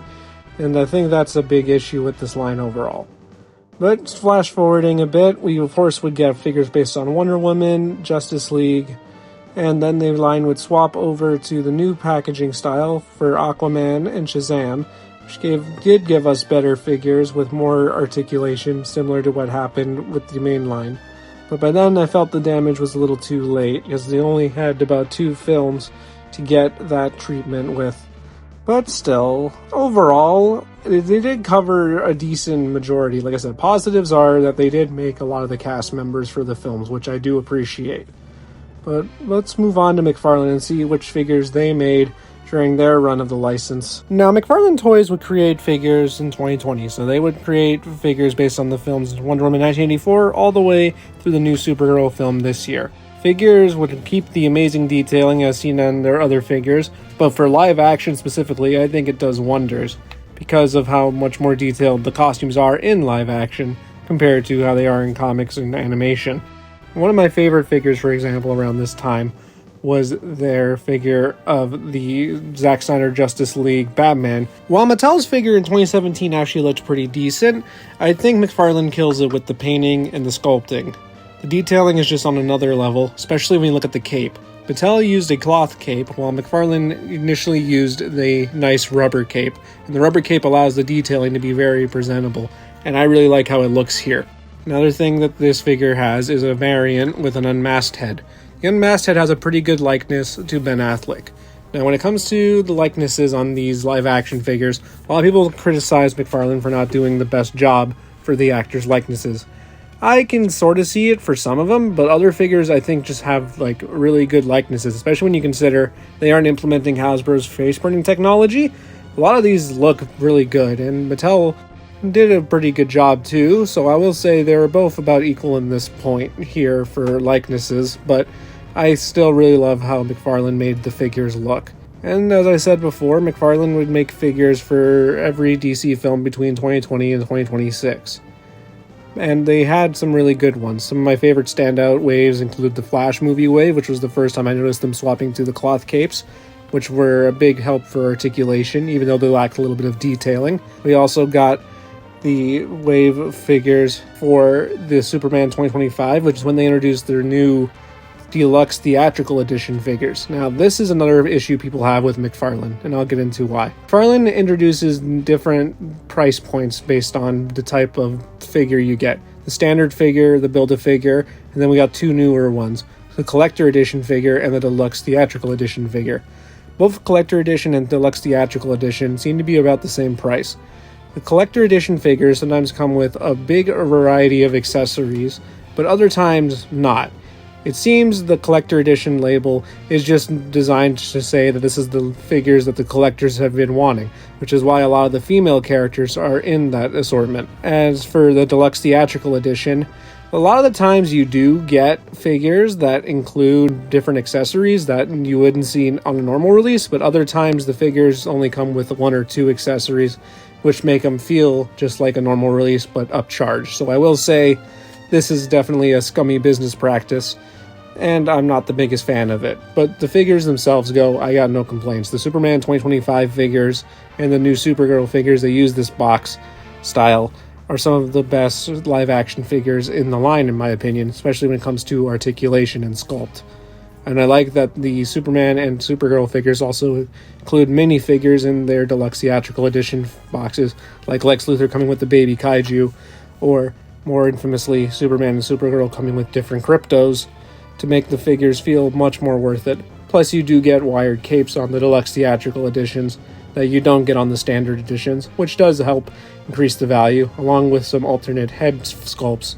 and I think that's a big issue with this line overall. But flash forwarding a bit, we of course would get figures based on Wonder Woman, Justice League, and then the line would swap over to the new packaging style for Aquaman and Shazam, which did give us better figures with more articulation, similar to what happened with the main line. But by then I felt the damage was a little too late, because they only had about 2 films to get that treatment with. But still, overall, they did cover a decent majority. Like I said, positives are that they did make a lot of the cast members for the films, which I do appreciate. But let's move on to Mcfarlane and see which figures they made during their run of the license. Now, Mcfarlane Toys would create figures in 2020, so they would create figures based on the films Wonder Woman 1984 all the way through the new Supergirl film this year. Figures would keep the amazing detailing as seen on their other figures, but for live action specifically, I think it does wonders because of how much more detailed the costumes are in live action compared to how they are in comics and animation. One of my favorite figures, for example, around this time was their figure of the Zack Snyder Justice League Batman. While Mattel's figure in 2017 actually looked pretty decent, I think McFarlane kills it with the painting and the sculpting. The detailing is just on another level, especially when you look at the cape. Mattel used a cloth cape, while McFarlane initially used the nice rubber cape, and the rubber cape allows the detailing to be very presentable, and I really like how it looks here. Another thing that this figure has is a variant with an unmasked head. The unmasked head has a pretty good likeness to Ben Affleck. Now, when it comes to the likenesses on these live-action figures, a lot of people criticize McFarlane for not doing the best job for the actors' likenesses. I can sort of see it for some of them, but other figures I think just have like really good likenesses, especially when you consider they aren't implementing Hasbro's face printing technology. A lot of these look really good, and Mattel did a pretty good job too, so I will say they're both about equal in this point here for likenesses, but I still really love how McFarlane made the figures look. And as I said before, McFarlane would make figures for every DC film between 2020 and 2026. And they had some really good ones. Some of my favorite standout waves include the Flash movie wave, which was the first time I noticed them swapping to the cloth capes, which were a big help for articulation, even though they lacked a little bit of detailing. We also got the wave figures for the Superman 2025, which is when they introduced their new deluxe theatrical edition figures. Now, this is another issue people have with Mcfarlane, and I'll get into why. Mcfarlane introduces different price points based on the type of figure you get. The standard figure, the Build-A-Figure, and then we got two newer ones, the collector edition figure and the deluxe theatrical edition figure. Both collector edition and deluxe theatrical edition seem to be about the same price. The collector edition figures sometimes come with a big variety of accessories, but other times not. It seems the collector edition label is just designed to say that this is the figures that the collectors have been wanting, which is why a lot of the female characters are in that assortment. As for the deluxe theatrical edition, a lot of the times you do get figures that include different accessories that you wouldn't see on a normal release, but other times the figures only come with one or two accessories, which make them feel just like a normal release but upcharged. So I will say this is definitely a scummy business practice, and I'm not the biggest fan of it. But the figures themselves go, I got no complaints. The Superman 2025 figures and the new Supergirl figures, they use this box style, are some of the best live-action figures in the line, in my opinion, especially when it comes to articulation and sculpt. And I like that the Superman and Supergirl figures also include minifigures in their deluxe theatrical edition boxes, like Lex Luthor coming with the baby kaiju, or more infamously, Superman and Supergirl coming with different cryptos to make the figures feel much more worth it. Plus, you do get wired capes on the deluxe theatrical editions that you don't get on the standard editions, which does help increase the value, along with some alternate head sculpts,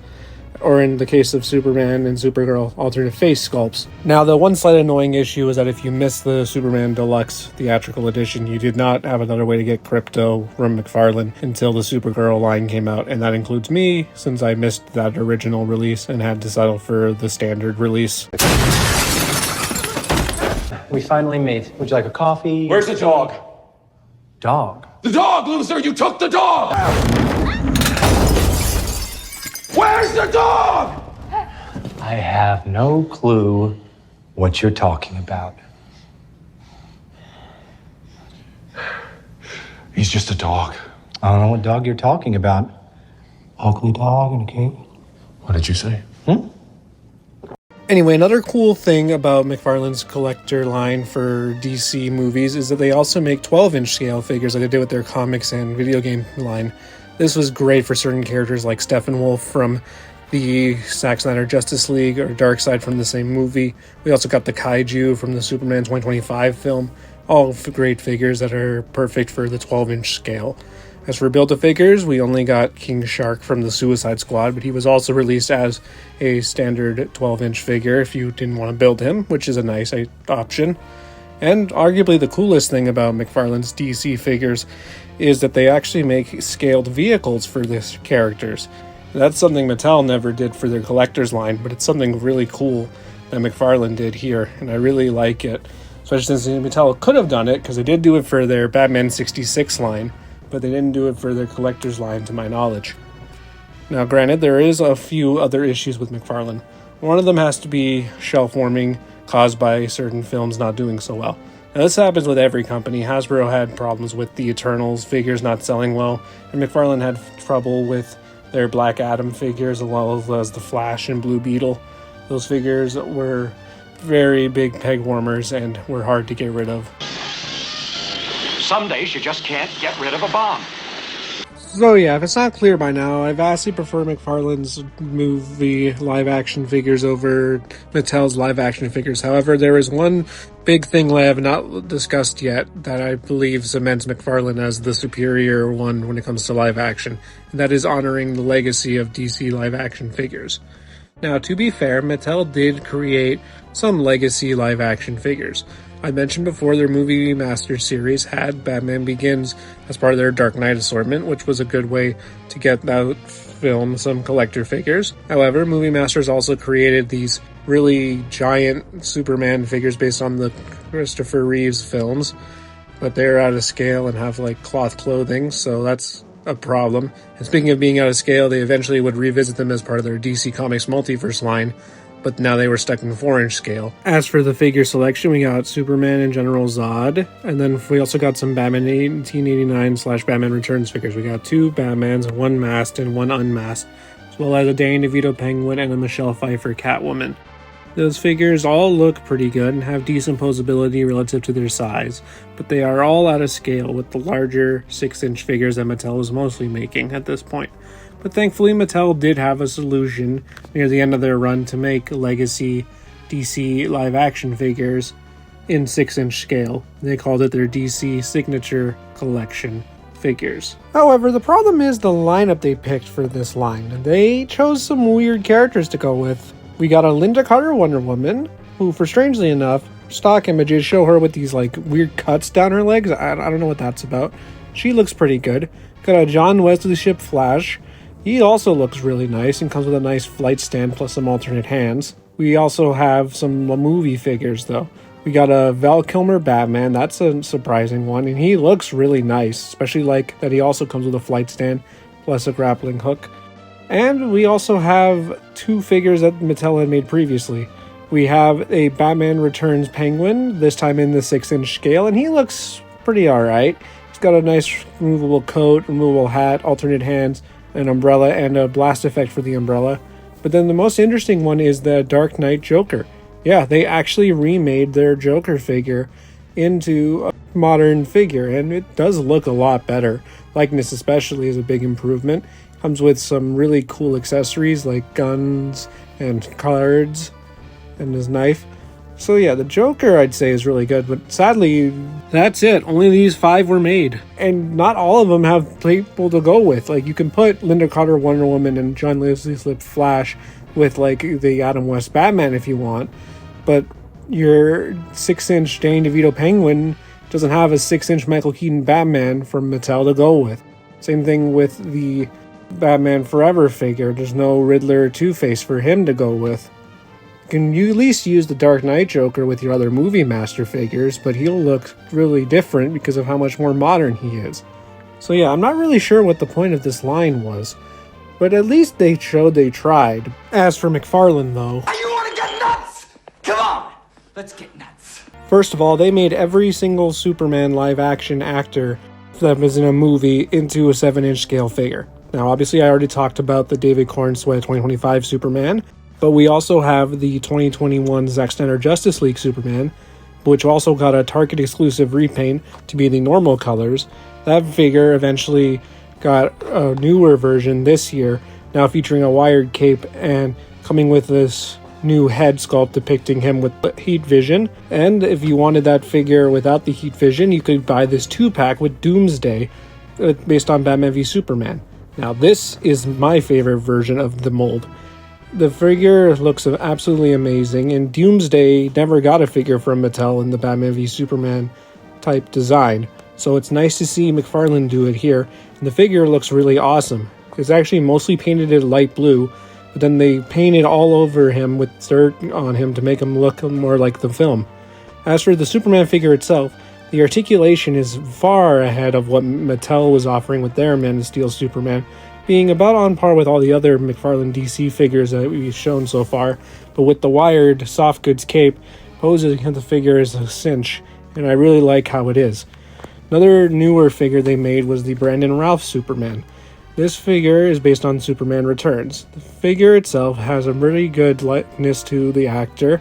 or in the case of Superman and Supergirl, alternate face sculpts. Now, the one slight annoying issue is that if you missed the Superman Deluxe Theatrical Edition, you did not have another way to get crypto from Mcfarlane until the Supergirl line came out, and that includes me, since I missed that original release and had to settle for the standard release.
We finally meet. Would you like a coffee?
Where's the dog?
Dog?
The dog, Luther! You took the dog! Where's the dog?
I have no clue what you're talking about.
He's just a dog.
I don't know what dog you're talking about. Ugly dog in a cave?
What did you say?
Anyway, another cool thing about Mcfarlane's collector line for DC movies is that they also make 12-inch scale figures like they did with their comics and video game line. This was great for certain characters like Steppenwolf from the Zack Snyder Justice League or Darkseid from the same movie. We also got the Kaiju from the Superman 2025 film. All great figures that are perfect for the 12-inch scale. As for Build-A-Figures, we only got King Shark from the Suicide Squad, but he was also released as a standard 12-inch figure if you didn't want to build him, which is a nice option. And arguably the coolest thing about Mcfarlane's DC figures is that they actually make scaled vehicles for these characters. That's something Mattel never did for their collector's line, but it's something really cool that Mcfarlane did here, and I really like it. Especially since Mattel could have done it, because they did do it for their Batman 66 line, but they didn't do it for their collector's line to my knowledge. Now granted, there is a few other issues with Mcfarlane. One of them has to be shelf warming caused by certain films not doing so well. Now this happens with every company. Hasbro had problems with the Eternals figures not selling well, and Mcfarlane had trouble with their Black Adam figures as well as the Flash and Blue Beetle. Those figures were very big peg warmers and were hard to get rid of.
Some days you just can't get rid of a bomb.
So yeah, if it's not clear by now, I vastly prefer Mcfarlane's movie live-action figures over Mattel's live-action figures. However, there is one big thing I have not discussed yet that I believe cements Mcfarlane as the superior one when it comes to live-action, and that is honoring the legacy of DC live-action figures. Now, to be fair, Mattel did create some legacy live-action figures. I mentioned before their Movie Masters series had Batman Begins as part of their Dark Knight assortment, which was a good way to get that film some collector figures. However, Movie Masters also created these really giant Superman figures based on the Christopher Reeves films, but they're out of scale and have like cloth clothing, so that's a problem. And speaking of being out of scale, they eventually would revisit them as part of their DC Comics Multiverse line, but now they were stuck in 4-inch scale. As for the figure selection, we got Superman and General Zod, and then we also got some Batman 1889/Batman Returns figures. We got 2 Batmans, 1 masked and 1 unmasked, as well as a Danny DeVito Penguin and a Michelle Pfeiffer Catwoman. Those figures all look pretty good and have decent posability relative to their size, but they are all out of scale with the larger 6-inch figures that Mattel is mostly making at this point. But thankfully Mattel did have a solution near the end of their run to make legacy DC live action figures in 6-inch scale. They called it their DC Signature Collection figures. However, the problem is the lineup they picked for this line. They chose some weird characters to go with. We got a Linda Carter Wonder Woman, who, for strangely enough, stock images show her with these like weird cuts down her legs. I don't know what that's about. She looks pretty good. Got a John Wesley Ship Flash. He also looks really nice and comes with a nice flight stand plus some alternate hands. We also have some movie figures though. We got a Val Kilmer Batman. That's a surprising one, and he looks really nice, especially like that he also comes with a flight stand plus a grappling hook. And we also have 2 figures that Mattel had made previously. We have a Batman Returns Penguin, this time in the 6-inch scale, and he looks pretty alright. He's got a nice removable coat, removable hat, alternate hands, an umbrella, and a blast effect for the umbrella. But then the most interesting one is the Dark Knight Joker. Yeah, they actually remade their Joker figure into a modern figure, and it does look a lot better. Likeness especially is a big improvement. Comes with some really cool accessories like guns and cards and his knife. So yeah, the Joker I'd say is really good, but sadly, that's it. Only these 5 were made. And not all of them have people to go with. Like, you can put Linda Carter Wonder Woman and John Wesley Ship Flash with like the Adam West Batman if you want, but your 6-inch Danny DeVito Penguin doesn't have a 6-inch Michael Keaton Batman from Mattel to go with. Same thing with the Batman Forever figure. There's no Riddler or Two-Face for him to go with. Can you at least use the Dark Knight Joker with your other Movie Master figures, but he'll look really different because of how much more modern he is. So yeah, I'm not really sure what the point of this line was, but at least they showed they tried. As for Mcfarlane though,
You wanna get nuts? Come on, let's get nuts.
first of all, they made every single Superman live action actor that was in a movie into a 7-inch scale figure. Now, obviously, I already talked about the David Cornsweet 2025 Superman, but we also have the 2021 Zack Snyder Justice League Superman, which also got a Target exclusive repaint to be the normal colors. That figure eventually got a newer version this year, now featuring a wired cape and coming with this new head sculpt depicting him with heat vision. And if you wanted that figure without the heat vision, you could buy this 2-pack with Doomsday based on Batman v Superman. Now, this is my favorite version of the mold. The figure looks absolutely amazing, and Doomsday never got a figure from Mattel in the Batman v Superman type design, so it's nice to see Mcfarlane do it here, and the figure looks really awesome. It's actually mostly painted in light blue, but then they painted all over him with dirt on him to make him look more like the film. As for the Superman figure itself, the articulation is far ahead of what Mattel was offering with their Man of Steel Superman, being about on par with all the other Mcfarlane DC figures that we've shown so far, but with the wired soft goods cape, posing the figure as a cinch, and I really like how it is. Another newer figure they made was the Brandon Routh Superman. This figure is based on Superman Returns. The figure itself has a really good likeness to the actor,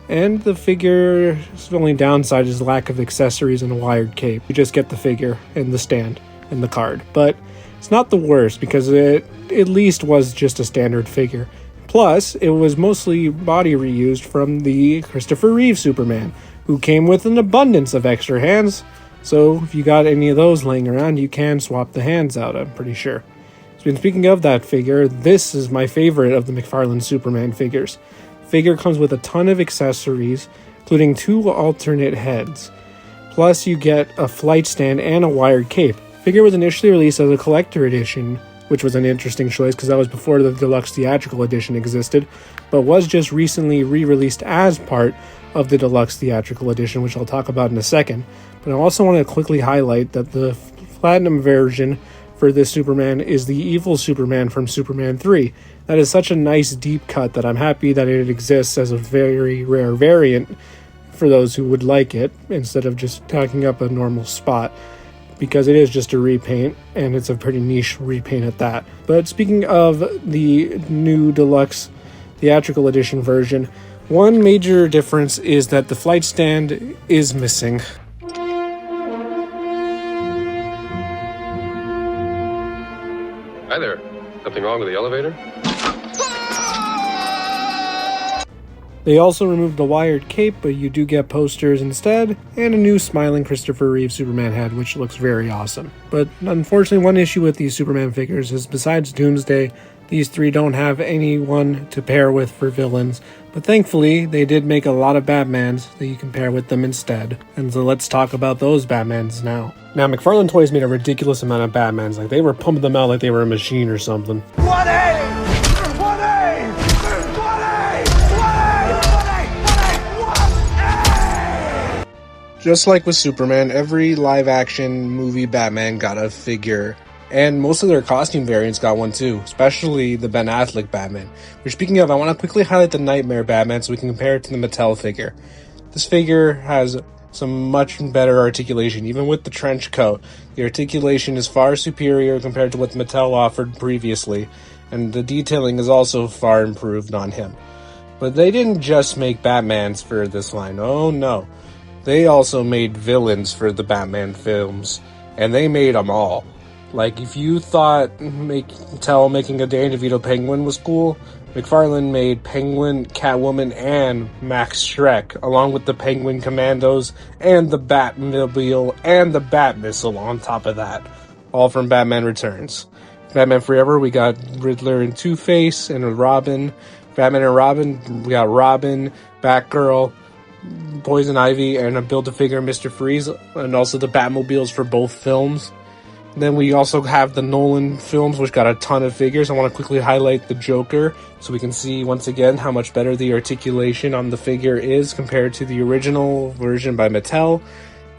and the figure's only downside is lack of accessories and a wired cape. You just get the figure and the stand and the card, but it's not the worst because it at least was just a standard figure. Plus, it was mostly body reused from the Christopher Reeve Superman, who came with an abundance of extra hands, so if you got any of those laying around, you can swap the hands out, I'm pretty sure. So speaking of that figure, this is my favorite of the Mcfarlane Superman figures. The figure comes with a ton of accessories, including 2 alternate heads. Plus, you get a flight stand and a wired cape. The figure was initially released as a collector edition, which was an interesting choice because that was before the deluxe theatrical edition existed, but was just recently re-released as part of the deluxe theatrical edition, which I'll talk about in a second. But I also want to quickly highlight that the platinum version for this Superman is the evil Superman from Superman 3. That is such a nice deep cut that I'm happy that it exists as a very rare variant for those who would like it, instead of just tacking up a normal spot, because it is just a repaint, and it's a pretty niche repaint at that. But speaking of the new deluxe theatrical edition version, one major difference is that the flight stand is missing.
Hi there. Something wrong with the elevator?
They also removed the wired cape, but you do get posters instead, and a new smiling Christopher Reeve Superman head, which looks very awesome. But unfortunately, one issue with these Superman figures is besides Doomsday, these three don't have anyone to pair with for villains, but thankfully, they did make a lot of Batmans that you can pair with them instead. And so let's talk about those Batmans now. Now, Mcfarlane Toys made a ridiculous amount of Batmans, like they were pumping them out like they were a machine or something. Just like with Superman, every live-action movie Batman got a figure, and most of their costume variants got one too, especially the Ben Affleck Batman. Which, speaking of, I want to quickly highlight the Nightmare Batman so we can compare it to the Mattel figure. This figure has some much better articulation, even with the trench coat. The articulation is far superior compared to what Mattel offered previously, and the detailing is also far improved on him. But they didn't just make Batmans for this line, oh no. They also made villains for the Batman films, and they made them all. Like, if you thought Mattel making a Danny DeVito Penguin was cool, Mcfarlane made Penguin, Catwoman, and Max Schreck, along with the Penguin Commandos, and the Batmobile, and the Bat-Missile on top of that. All from Batman Returns. Batman Forever, we got Riddler and Two-Face, and Robin. Batman and Robin, we got Robin, Batgirl, Poison Ivy, and a Build-A-Figure Mr. Freeze, and also the Batmobiles for both films. Then we also have the Nolan films, which got a ton of figures. I want to quickly highlight the Joker, so we can see once again how much better the articulation on the figure is compared to the original version by Mattel.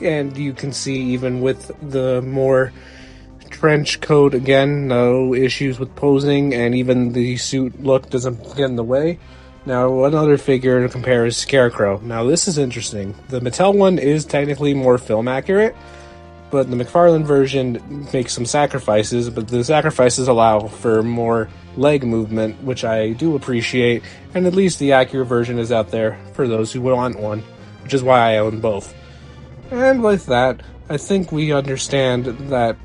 And you can see even with the more trench coat, again, no issues with posing, and even the suit look doesn't get in the way. Now, another figure to compare is Scarecrow. Now, this is interesting. The Mattel one is technically more film accurate, but the Mcfarlane version makes some sacrifices, but the sacrifices allow for more leg movement, which I do appreciate, and at least the accurate version is out there for those who want one, which is why I own both. And with that, I think we understand that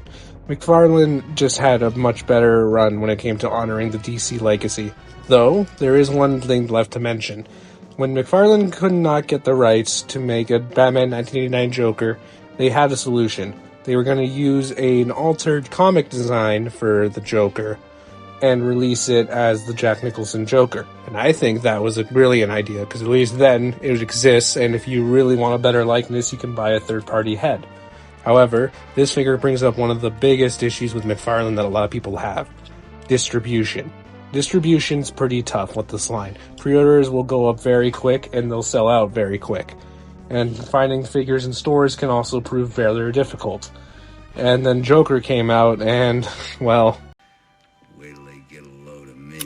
Mcfarlane just had a much better run when it came to honoring the DC legacy. Though, there is one thing left to mention. When Mcfarlane could not get the rights to make a Batman 1989 Joker, they had a solution. They were going to use an altered comic design for the Joker and release it as the Jack Nicholson Joker. And I think that was a brilliant idea, because at least then it exists, and if you really want a better likeness, you can buy a third-party head. However, this figure brings up one of the biggest issues with Mcfarlane that a lot of people have. Distribution. Distribution's pretty tough with this line. Pre-orders will go up very quick, and they'll sell out very quick. And finding figures in stores can also prove very difficult. And then Joker came out, and, well...
Wait till they get a load of me.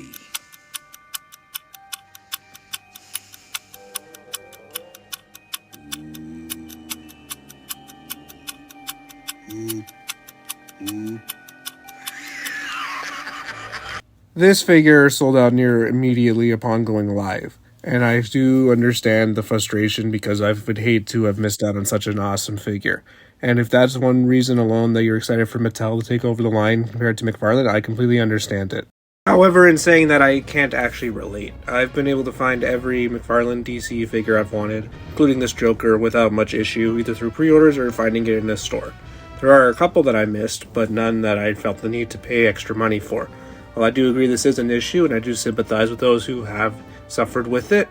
This figure sold out near immediately upon going live, and I do understand the frustration because I would hate to have missed out on such an awesome figure. And if that's one reason alone that you're excited for Mattel to take over the line compared to Mcfarlane, I completely understand it. However, in saying that, I can't actually relate. I've been able to find every Mcfarlane DC figure I've wanted, including this Joker, without much issue, either through pre-orders or finding it in a store. There are a couple that I missed, but none that I felt the need to pay extra money for. While I do agree this is an issue, and I do sympathize with those who have suffered with it,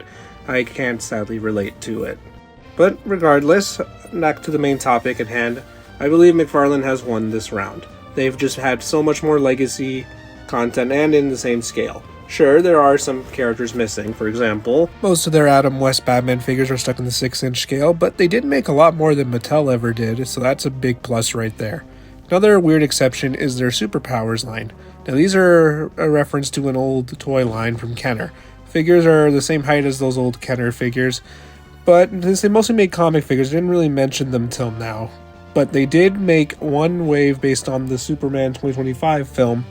I can't sadly relate to it. But regardless, back to the main topic at hand, I believe Mcfarlane has won this round. They've just had so much more legacy content and in the same scale. Sure, there are some characters missing. For example, most of their Adam West Batman figures are stuck in the 6-inch scale, but they did make a lot more than Mattel ever did, so that's a big plus right there. Another weird exception is their Superpowers line. Now these are a reference to an old toy line from Kenner. Figures are the same height as those old Kenner figures, but since they mostly made comic figures, I didn't really mention them till now. But they did make one wave based on the Superman 2025 film,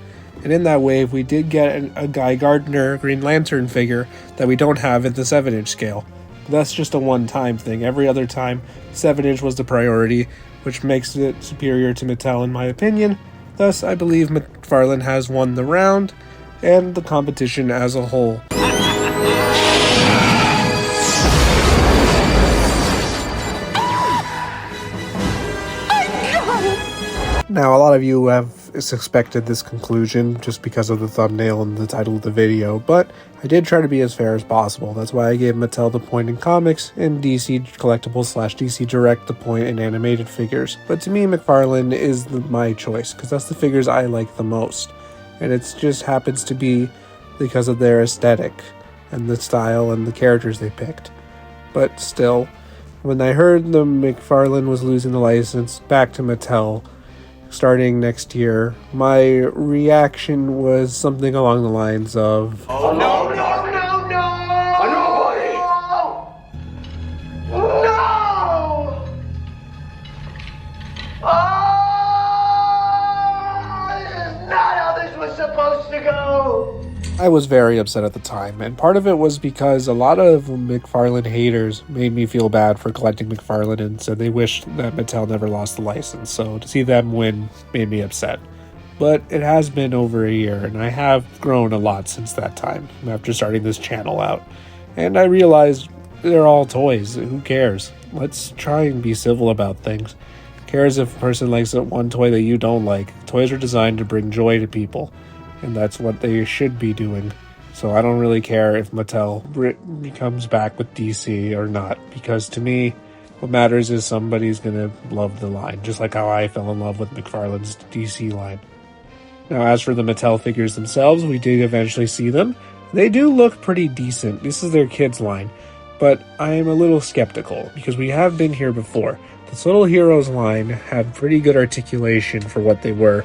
and in that wave we did get a Guy Gardner Green Lantern figure that we don't have at the 7-inch scale. But that's just a one-time thing. Every other time, 7-inch was the priority, which makes it superior to Mattel in my opinion. Thus, I believe Mcfarlane has won the round, and the competition as a whole. Now, a lot of you have suspected this conclusion just because of the thumbnail and the title of the video, but I did try to be as fair as possible. That's why I gave Mattel the point in comics and DC Collectibles / DC Direct the point in animated figures. But to me, Mcfarlane is my choice, because that's the figures I like the most. And it just happens to be because of their aesthetic and the style and the characters they picked. But still, when I heard the Mcfarlane was losing the license back to Mattel starting next year, my reaction was something along the lines of,
Oh, no, no, no, no! Nobody! No! Oh! This is not how this was supposed to go!
I was very upset at the time, and part of it was because a lot of Mcfarlane haters made me feel bad for collecting Mcfarlane and said they wished that Mattel never lost the license, so to see them win made me upset. But it has been over a year, and I have grown a lot since that time, after starting this channel out. And I realized they're all toys, who cares? Let's try and be civil about things. Who cares if a person likes one toy that you don't like? Toys are designed to bring joy to people, and that's what they should be doing. So I don't really care if Mattel comes back with DC or not, because to me, what matters is somebody's gonna love the line, just like how I fell in love with Mcfarlane's DC line. Now, as for the Mattel figures themselves, we did eventually see them. They do look pretty decent. This is their kids line, but I am a little skeptical, because we have been here before. This Little Heroes line had pretty good articulation for what they were,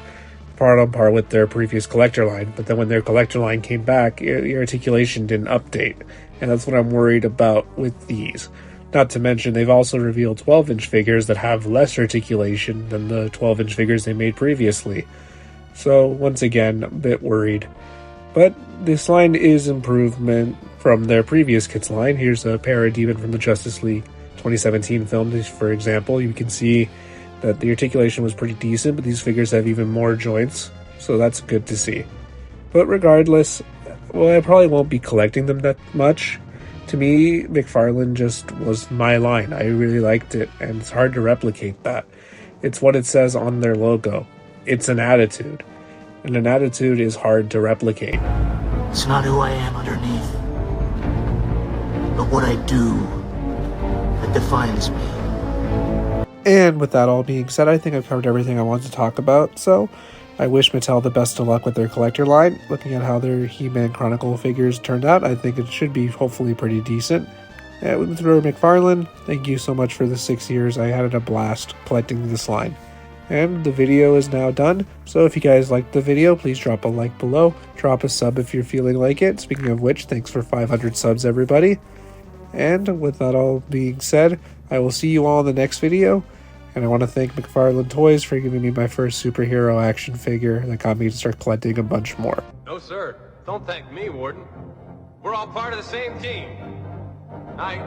par on par with their previous collector line, but then when their collector line came back, the articulation didn't update, and that's what I'm worried about with these. Not to mention, they've also revealed 12-inch figures that have less articulation than the 12-inch figures they made previously. So, once again, a bit worried. But this line is improvement from their previous kits line. Here's a Parademon from the Justice League 2017 film, for example. You can see that the articulation was pretty decent, but these figures have even more joints, so that's good to see. But regardless, well, I probably won't be collecting them that much. To me, Mcfarlane just was my line. I really liked it, and it's hard to replicate that. It's what it says on their logo. It's an attitude, and an attitude is hard to replicate.
It's not who I am underneath, but what I do that defines me.
And with that all being said, I think I've covered everything I wanted to talk about, so I wish Mattel the best of luck with their collector line. Looking at how their He-Man Chronicle figures turned out, I think it should be hopefully pretty decent. And with Mcfarlane, thank you so much for the 6 years. I had a blast collecting this line. And the video is now done, so if you guys liked the video, please drop a like below. Drop a sub if you're feeling like it. Speaking of which, thanks for 500 subs, everybody. And with that all being said, I will see you all in the next video. And I want to thank Mcfarlane Toys for giving me my first superhero action figure that got me to start collecting a bunch more.
No, sir. Don't thank me, Warden. We're all part of the same team. Night.